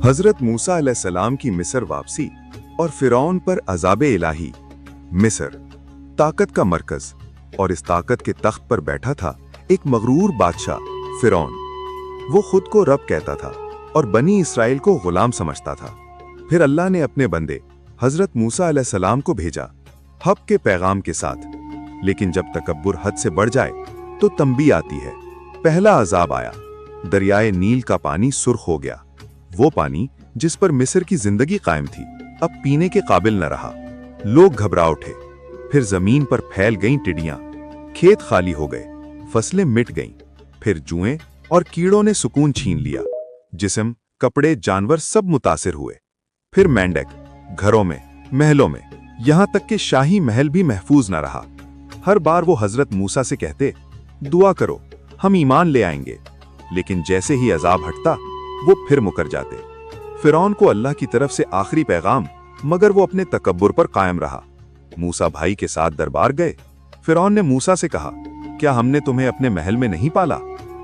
हजरत मूसा अलैहिस्सलाम की मिस्र वापसी और फिरौन पर अज़ाब इलाही। मिस्र ताकत का मरकज, और इस ताकत के तख्त पर बैठा था एक मगरूर बादशाह फिरौन। वो खुद को रब कहता था और बनी इसराइल को गुलाम समझता था। फिर अल्लाह ने अपने बंदे हजरत मूसा अलैहिस्सलाम को भेजा हक के पैगाम के साथ। लेकिन जब तकब्बुर हद से बढ़ जाए तो तंबी आती है। पहला अजाब आया, दरियाए नील का पानी सुर्ख हो गया। वो पानी जिस पर मिस्र की जिंदगी कायम थी अब पीने के काबिल न रहा। लोग घबरा उठे। फिर जमीन पर फैल गईं टिड्डियां, खेत खाली हो गए, फसलें मिट गईं। फिर जुएं और कीड़ों ने सुकून छीन लिया। जिस्म, कपड़े, जानवर सब मुतासिर हुए। फिर मेंढक घरों में, महलों में, यहां तक कि शाही महल भी महफूज न रहा। हर बार वो हजरत मूसा से कहते, दुआ करो हम ईमान ले आएंगे। लेकिन जैसे ही अजाब हटता वो फिर मुकर जाते। फिरौन को अल्लाह की तरफ से आखिरी पैगाम, मगर वो अपने तकब्बुर पर कायम रहा। मूसा भाई के साथ दरबार गए। फिरौन ने मूसा से कहा, क्या हमने तुम्हें अपने महल में नहीं पाला?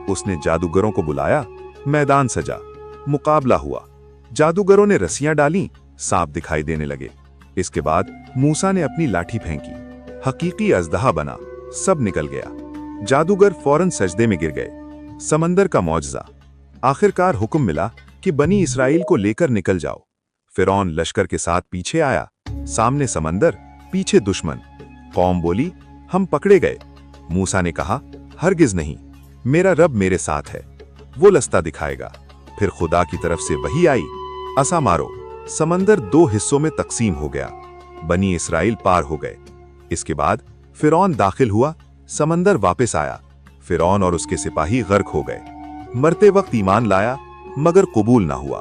उसने जादूगरों को बुलाया, मैदान सजा, मुकाबला हुआ। जादूगरों ने रस्सियां डाली, सांप दिखाई देने लगे। इसके बाद मूसा ने अपनी लाठी फेंकी, हकीकी अजदहा बना, सब निकल गया। जादूगर फौरन सजदे में गिर गए। समंदर का मौजज़ा। आखिरकार हुक्म मिला कि बनी इसराइल को लेकर निकल जाओ। फिरौन लश्कर के साथ पीछे आया, सामने समंदर, पीछे दुश्मन। कौम बोली, हम पकड़े गए। मूसा ने कहा, हरगिज नहीं, मेरा रब मेरे साथ है, वो लस्ता दिखाएगा। फिर खुदा की तरफ से वही आई, असा मारो। समंदर दो हिस्सों में तकसीम हो गया। बनी इसराइल पार हो गए। इसके बाद फिरौन दाखिल हुआ, समंदर वापस आया। फिरौन और उसके सिपाही गर्क हो गए। मरते वक्त ईमान लाया मगर कबूल ना हुआ।